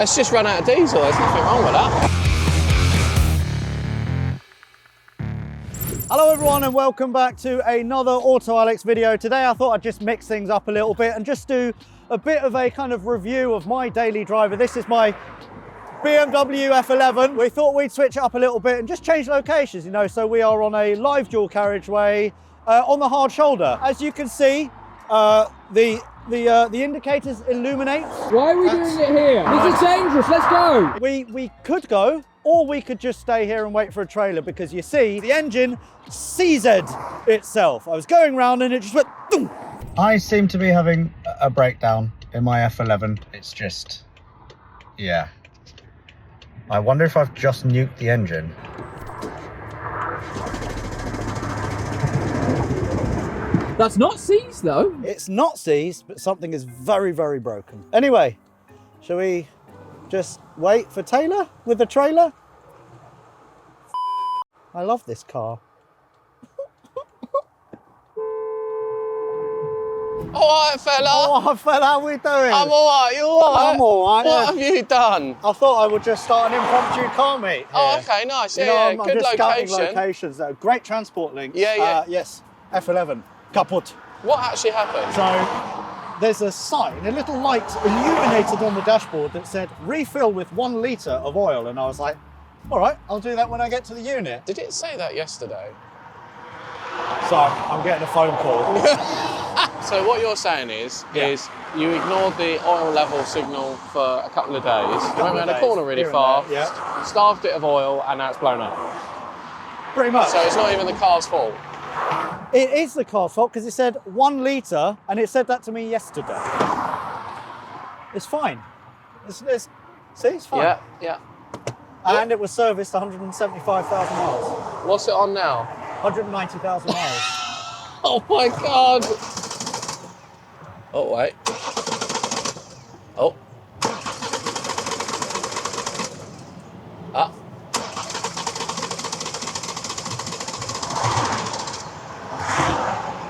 It's just run out of diesel, there's nothing wrong with that. Hello everyone and welcome back to another Auto Alex video. Today I thought I'd just mix things up a little bit and just do a bit of a kind of review of my daily driver. This is my BMW F11. We thought we'd switch it up a little bit and just change locations, you know, so we are on a live dual carriageway on the hard shoulder. As you can see, the indicators illuminate. Why are we doing it here? This is dangerous, let's go! We could go, or we could just stay here and wait for a trailer, because you see, the engine CZ'd itself. I was going round and it just went boom. I seem to be having a breakdown in my F11. It's just, yeah. I wonder if I've just nuked the engine. That's not seized though. It's not seized, but something is very, very broken. Anyway, shall we just wait for Taylor with the trailer? I love this car. Alright, fella. Oh, fella, how we doing? I'm alright, you alright? I'm alright. What have you done? I thought I would just start an impromptu car meet here. Oh, okay, nice. You Yeah, know, yeah, I'm good just scouting location. locations though. Great transport links. Yeah, yeah. Yes, F11, kaput. What actually happened? So there's a sign, a little light illuminated on the dashboard that said refill with 1 litre of oil, and I was like, all right, I'll do that when I get to the unit. Did it say that yesterday? So I'm getting a phone call. So what you're saying is you ignored the oil level signal for a couple of days. You went around the corner really fast, starved it of oil, and now it's blown up. Pretty much. So it's not even the car's fault. It is the car's fault because it said 1 litre, and it said that to me yesterday. It's fine. See, it's fine. Yeah, yeah. And it was serviced 175,000 miles. What's it on now? 190,000 miles. Oh my God. Oh, wait. Oh. Ah.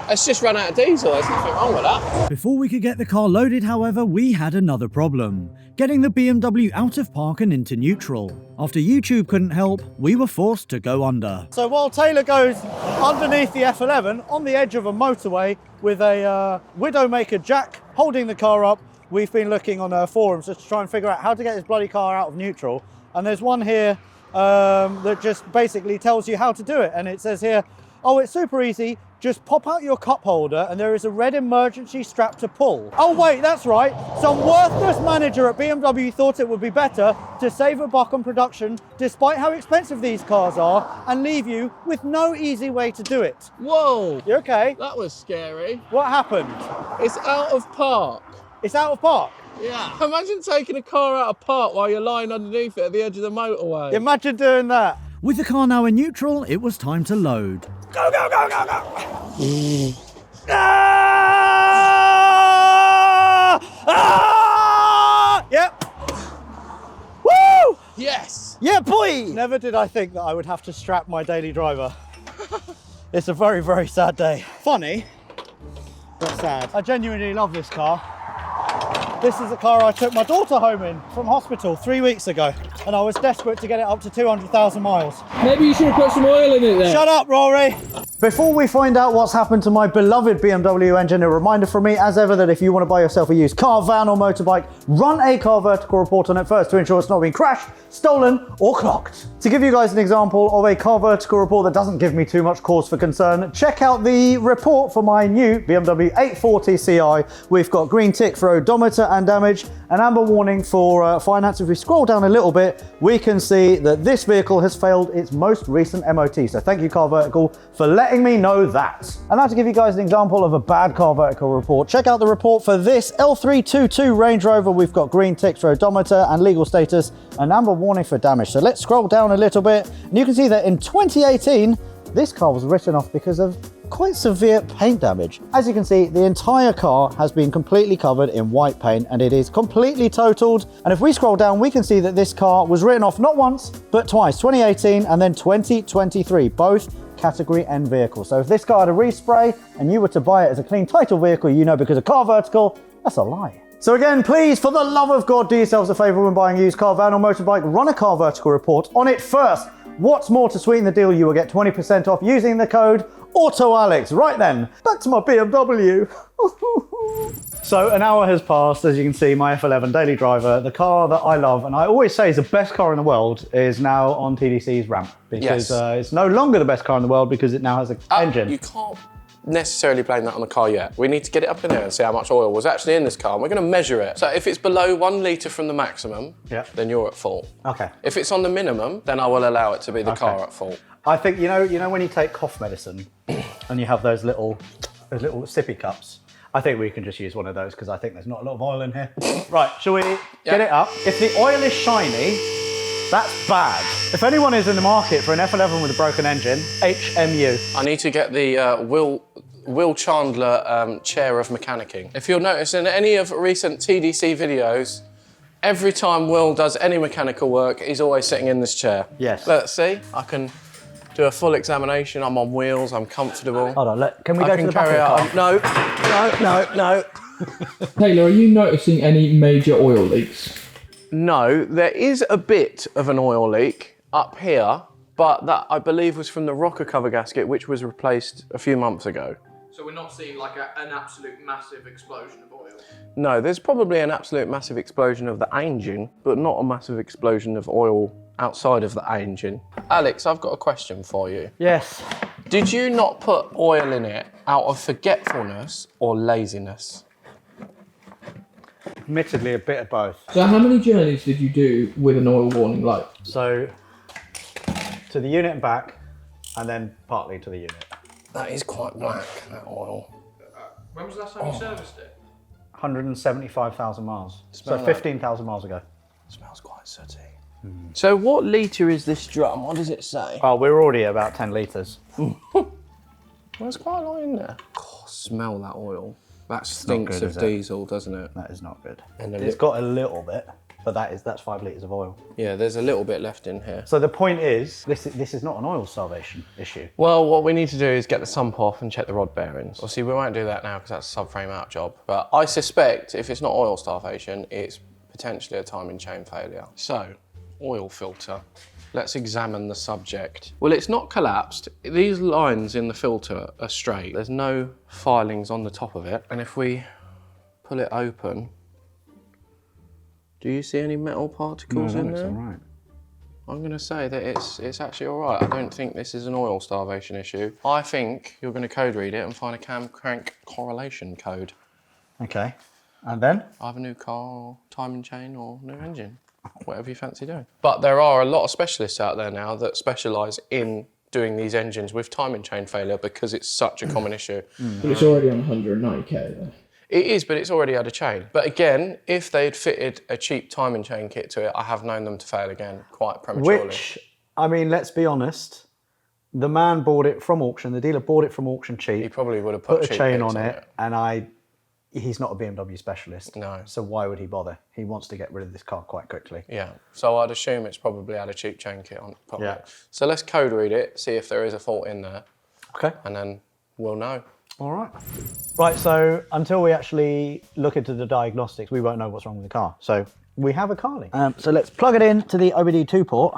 It's just run out of diesel, there's nothing wrong with that. Before we could get the car loaded, however, we had another problem. Getting the BMW out of park and into neutral. After YouTube couldn't help, we were forced to go under. So while Taylor goes underneath the F11 on the edge of a motorway with a Widowmaker jack holding the car up, we've been looking on forums just to try and figure out how to get this bloody car out of neutral. And there's one here that just basically tells you how to do it. And it says here, oh, it's super easy. Just pop out your cup holder and there is a red emergency strap to pull. Oh wait, that's right. Some worthless manager at BMW thought it would be better to save a buck on production, despite how expensive these cars are, and leave you with no easy way to do it. Whoa, You okay? that was scary. What happened? It's out of park. It's out of park. Yeah. Imagine taking a car out of park while you're lying underneath it at the edge of the motorway. Imagine doing that. With the car now in neutral, it was time to load. Go, go, go, go, go. Ah! Ah! Yep. Woo! Yes. Yeah, boy! Never did I think that I would have to strap my daily driver. It's a very, very sad day. Funny, but sad. I genuinely love this car. This is the car I took my daughter home in from hospital 3 weeks ago, and I was desperate to get it up to 200,000 miles. Maybe you should have put some oil in it then. Shut up, Rory! Before we find out what's happened to my beloved BMW engine, a reminder from me, as ever, that if you want to buy yourself a used car, van or motorbike, run a car vertical report on it first to ensure it's not being crashed, stolen or clocked. To give you guys an example of a car vertical report that doesn't give me too much cause for concern, check out the report for my new BMW 840 Ci. We've got green tick for odometer and damage, an amber warning for finance. If we scroll down a little bit, we can see that this vehicle has failed its most recent MOT. So thank you, Car Vertical, for letting me know that. And now to give you guys an example of a bad Car Vertical report, check out the report for this L322 Range Rover. We've got green ticks for odometer and legal status, an amber warning for damage. So let's scroll down a little bit, and you can see that in 2018, this car was written off because of quite severe paint damage. As you can see, the entire car has been completely covered in white paint and it is completely totaled. And if we scroll down, we can see that this car was written off not once, but twice, 2018 and then 2023, both category N vehicles. So if this car had a respray and you were to buy it as a clean title vehicle, you know, because of Car Vertical, that's a lie. So again, please, for the love of God, do yourselves a favour when buying a used car, van or motorbike, run a car vertical report on it first. What's more, to sweeten the deal, you will get 20% off using the code AUTOALEX. Right then, back to my BMW. So an hour has passed, as you can see, my F11 daily driver, the car that I love, and I always say is the best car in the world, is now on TDC's ramp. Because it's no longer the best car in the world because it now has an engine. You can't necessarily blame that on the car yet. We need to get it up in there and see how much oil was actually in this car, and we're going to measure it. So if it's below 1 litre from the maximum, then you're at fault. Okay. If it's on the minimum, then I will allow it to be the car at fault. I think, you know when you take cough medicine and you have those little sippy cups? I think we can just use one of those because I think there's not a lot of oil in here. Right, shall we get it up? If the oil is shiny, that's bad. If anyone is in the market for an F11 with a broken engine, HMU. I need to get the Will Chandler chair of mechanicking. If you'll notice in any of recent TDC videos, every time Will does any mechanical work, he's always sitting in this chair. Yes. Let's see, I can do a full examination. I'm on wheels, I'm comfortable. Hold on, can we go to the back of the car? No. Taylor, are you noticing any major oil leaks? No, there is a bit of an oil leak up here, but that I believe was from the rocker cover gasket, which was replaced a few months ago. So we're not seeing like an absolute massive explosion of oil? No, there's probably an absolute massive explosion of the engine, but not a massive explosion of oil outside of the engine. Alex, I've got a question for you. Yes. Did you not put oil in it out of forgetfulness or laziness? Admittedly, a bit of both. So how many journeys did you do with an oil warning light? So, to the unit and back, and then partly to the unit. That is quite black, that oil. When was the last time you serviced it? 175,000 miles. Smell So that. 15,000 miles ago. Smells quite sooty. So what litre is this drum? What does it say? Oh, we're already at about 10 litres. There's quite a lot in there. Oh, smell that oil. That stinks good, of is it? diesel, doesn't it? That is not good. And It's got a little bit, but that's 5 litres of oil. Yeah, there's a little bit left in here. So the point is, this is not an oil starvation issue. Well, what we need to do is get the sump off and check the rod bearings. Obviously, we won't do that now because that's a subframe out job. But I suspect if it's not oil starvation, it's potentially a timing chain failure. So, oil filter. Let's examine the subject. Well, it's not collapsed. These lines in the filter are straight. There's no filings on the top of it. And if we pull it open, do you see any metal particles in there? It's all right. I'm going to say that it's actually all right. I don't think this is an oil starvation issue. I think you're going to code read it and find a cam crank correlation code. Okay. And then? Either new car, timing chain, or new engine. Whatever you fancy doing. But there are a lot of specialists out there now that specialise in doing these engines with timing chain failure because it's such a common issue. But it's already on 190k though. It is, but it's already had a chain. But again, if they'd fitted a cheap timing chain kit to it, I have known them to fail again quite prematurely. Which, I mean, let's be honest, the man bought it from auction, the dealer bought it from auction cheap. He probably would have put a cheap chain bits on it, and he's not a BMW specialist. No. So why would he bother? He wants to get rid of this car quite quickly. Yeah, so I'd assume it's probably had a cheap chain kit on it. Probably. Yeah. So let's code read it, see if there is a fault in there, Okay. and then we'll know. All right. Right, so until we actually look into the diagnostics, we won't know what's wrong with the car. So we have a Carly. So let's plug it in to the OBD2 port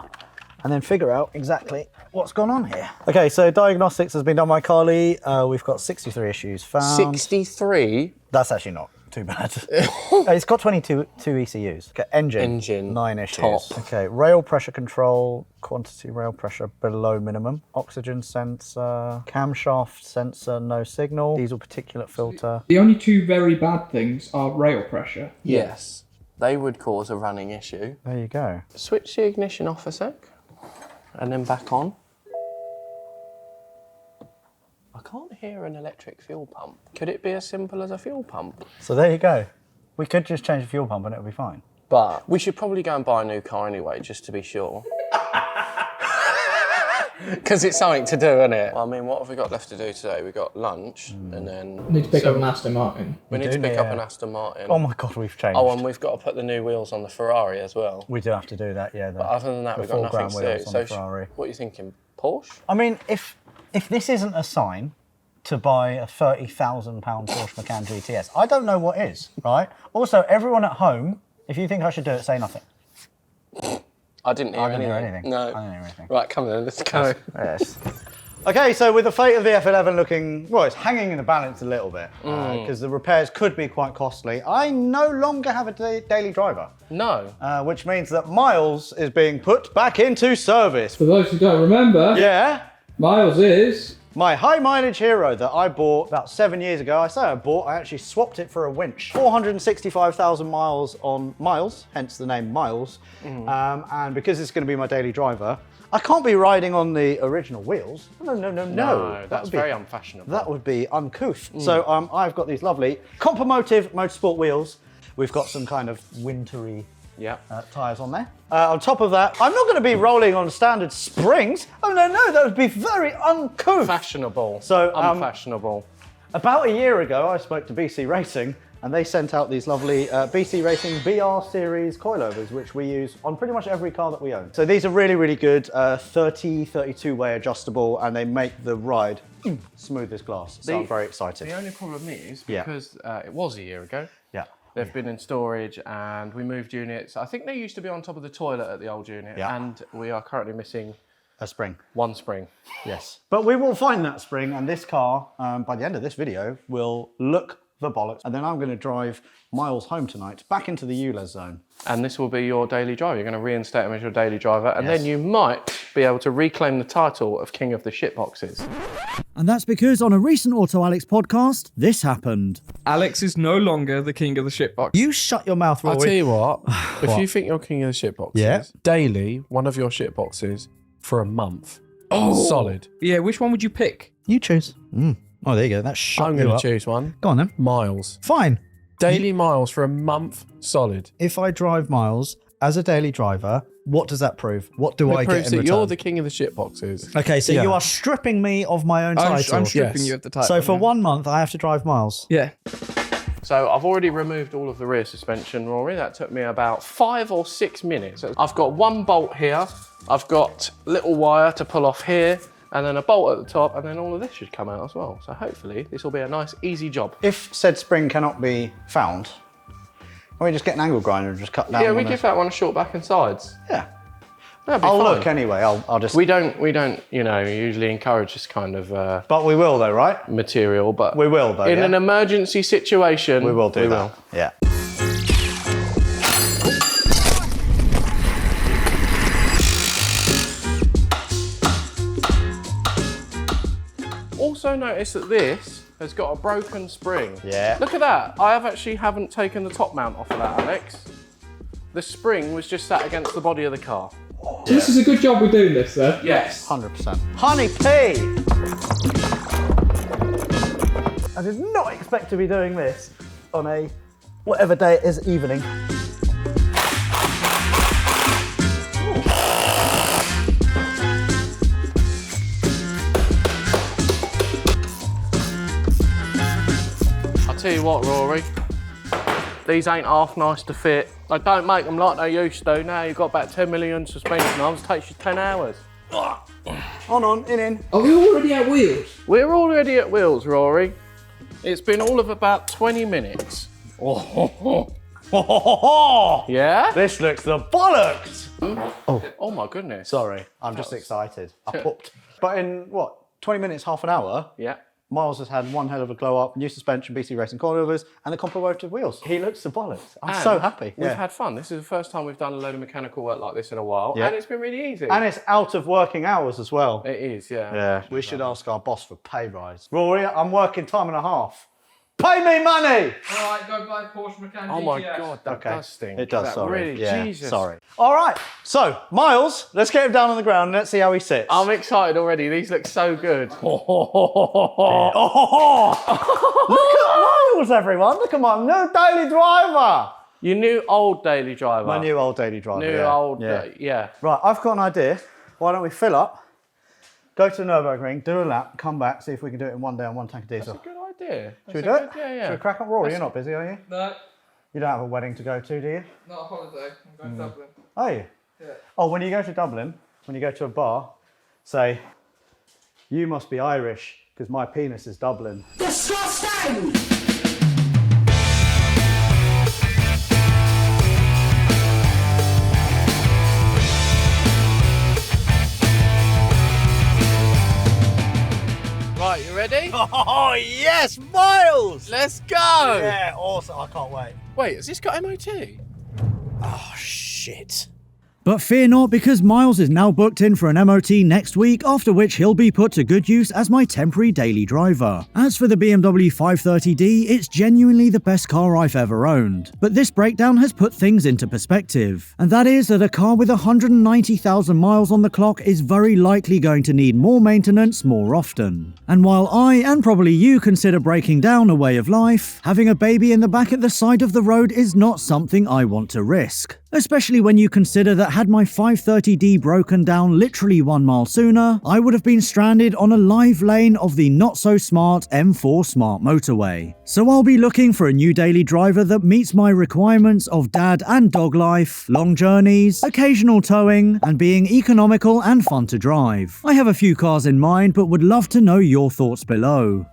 and then figure out exactly what's gone on here. Okay, so diagnostics has been done by Carly. We've got 63 issues found. 63? That's actually not too bad. It's got 22 ECUs. Okay, engine 9 issues. top. Okay, rail pressure control, quantity rail pressure below minimum. Oxygen sensor, camshaft sensor, no signal. Diesel particulate filter. The only two very bad things are rail pressure. Yes. They would cause a running issue. There you go. Switch the ignition off a sec, and then back on. I can't hear an electric fuel pump. Could it be as simple as a fuel pump? So there you go. We could just change the fuel pump and it'll be fine. But we should probably go and buy a new car anyway, just to be sure. Because it's something to do, isn't it? Well, I mean, what have we got left to do today? We've got lunch, and then... Need to pick up an Aston Martin. We need to pick up an Aston Martin. Oh my God, we've changed. Oh, and we've got to put the new wheels on the Ferrari as well. We do have to do that, yeah. But other than that, we've got nothing ground to wheels do. on So, the Ferrari. what are you thinking? Porsche? I mean, if this isn't a sign to buy a £30,000 Porsche Macan GTS. I don't know what is, right? Also, everyone at home, if you think I should do it, say nothing. I didn't hear anything. No. I didn't hear anything. Right, come on, let's go. Yes. Okay, so with the fate of the F11 looking, well, it's hanging in the balance a little bit because the repairs could be quite costly. I no longer have a daily driver, No. which means that Miles is being put back into service. For those who don't remember, Yeah. Miles is... My high mileage Hero that I bought about 7 years ago. I say I bought, I actually swapped it for a winch. 465,000 miles on Miles, hence the name Miles. And because it's going to be my daily driver, I can't be riding on the original wheels. No. No, that's very unfashionable. That would be uncouth. So I've got these lovely Compomotive Motorsport wheels. We've got some kind of wintry Yeah. tyres on there. On top of that, I'm not going to be rolling on standard springs. Oh no, that would be very uncouth. Fashionable. So, unfashionable. About a year ago, I spoke to BC Racing, and they sent out these lovely BC Racing BR Series coilovers, which we use on pretty much every car that we own. So these are really, really good, 32-way adjustable, and they make the ride smooth as glass. So I'm very excited. The only problem is, Yeah. because it was a year ago, Yeah. they've been in storage and we moved units. I think they used to be on top of the toilet at the old unit, Yeah. and we are currently missing A spring. one spring. Yes. But we will find that spring, and this car, by the end of this video, will look the bollocks. And then I'm going to drive Miles home tonight, back into the ULEZ zone. And this will be your daily driver. You're going to reinstate him as your daily driver, and Yes. then you might be able to reclaim the title of King of the Shitboxes. And that's because on a recent Auto Alex podcast, this happened. Alex is no longer the king of the shitbox. You shut your mouth, Rory. I'll tell you what, if you think you're King of the Shitboxes, Yeah. daily, one of your shitboxes for a month. Oh. Solid. Yeah, which one would you pick? You choose. Oh, there you go. That's shut I'm you going up. to choose one. Go on then. Miles. Fine. Daily miles for a month, solid. If I drive Miles as a daily driver, what does that prove? What do I It get proves in that return? you're the King of the Shitboxes. Okay, so Yeah. you are stripping me of my own title. I'm stripping Yes. you of the title. So for 1 month, I have to drive Miles. Yeah. So I've already removed all of the rear suspension, Rory. That took me about 5 or 6 minutes. I've got one bolt here. I've got little wire to pull off here, and then a bolt at the top, and then all of this should come out as well. So hopefully this will be a nice, easy job. If said spring cannot be found, can we just get an angle grinder and just cut down? Yeah, we on give that one a short back and sides. Yeah. That'd be I'll fine. look anyway. I'll just. We don't, usually encourage this kind of But we will though, right? material, but We will though. in yeah? an emergency situation, We will do that. Yeah. Also notice that this has got a broken spring. Yeah. Look at that. I haven't taken the top mount off of that, Alex. The spring was just sat against the body of the car. So this is a good job we're doing this, then. Yes. 100%. Honey P! I did not expect to be doing this on a whatever day it is evening. I'll tell you what, Rory. These ain't half nice to fit. They don't make them like they used to. Now you've got about 10 million suspension arms. It takes you 10 hours. On, in. Are we already at wheels? We're already at wheels, Rory. It's been all of about 20 minutes. Yeah? This looks the bollocks! Oh my goodness. Sorry, I'm just excited. I popped. But in what, 20 minutes, half an hour, Yeah. Miles has had one hell of a glow up, new suspension, BC Racing coilovers, and the Compomotive wheels. He looks the bollocks. I'm so happy. We've Yeah. had fun. This is the first time we've done a load of mechanical work like this in a while, Yeah. and it's been really easy. And it's out of working hours as well. It is, yeah. Yeah. We should ask our boss for pay rise. Rory, I'm working time and a half. Pay me money! All right, go buy Porsche Macan Oh my God, that does stink. It does, That sorry. Really, yeah, Jesus. sorry. All right, so Miles, let's get him down on the ground and let's see how he sits. I'm excited already. These look so good. Look at Miles, everyone. Look at my new daily driver. Your new old daily driver. My new old daily driver. New yeah. old, Yeah. yeah. Right, I've got an idea. Why don't we fill up, go to the Nürburgring, do a lap, come back, see if we can do it in one day on one tank of diesel. Good idea. Should we do it? Yeah, yeah. Should we crack on? Rory, you're not busy, are you? No, You don't have a wedding to go to, do you? not a holiday. I'm going to Dublin. Are you? Yeah. Oh, when you go to Dublin, when you go to a bar, say, you must be Irish because my penis is doubling. Disgusting! Right, you ready? Oh, yes, Miles! Let's go! Yeah, awesome. I can't wait. Wait, has this got MOT? Oh, shit. But fear not, because Miles is now booked in for an MOT next week, after which he'll be put to good use as my temporary daily driver. As for the BMW 530d, it's genuinely the best car I've ever owned. But this breakdown has put things into perspective, and that is that a car with 190,000 miles on the clock is very likely going to need more maintenance more often. And while I, and probably you, consider breaking down a way of life, having a baby in the back at the side of the road is not something I want to risk. Especially when you consider that had my 530d broken down literally 1 mile sooner, I would have been stranded on a live lane of the not-so-smart M4 Smart motorway. So I'll be looking for a new daily driver that meets my requirements of dad and dog life, long journeys, occasional towing, and being economical and fun to drive. I have a few cars in mind, but would love to know your thoughts below.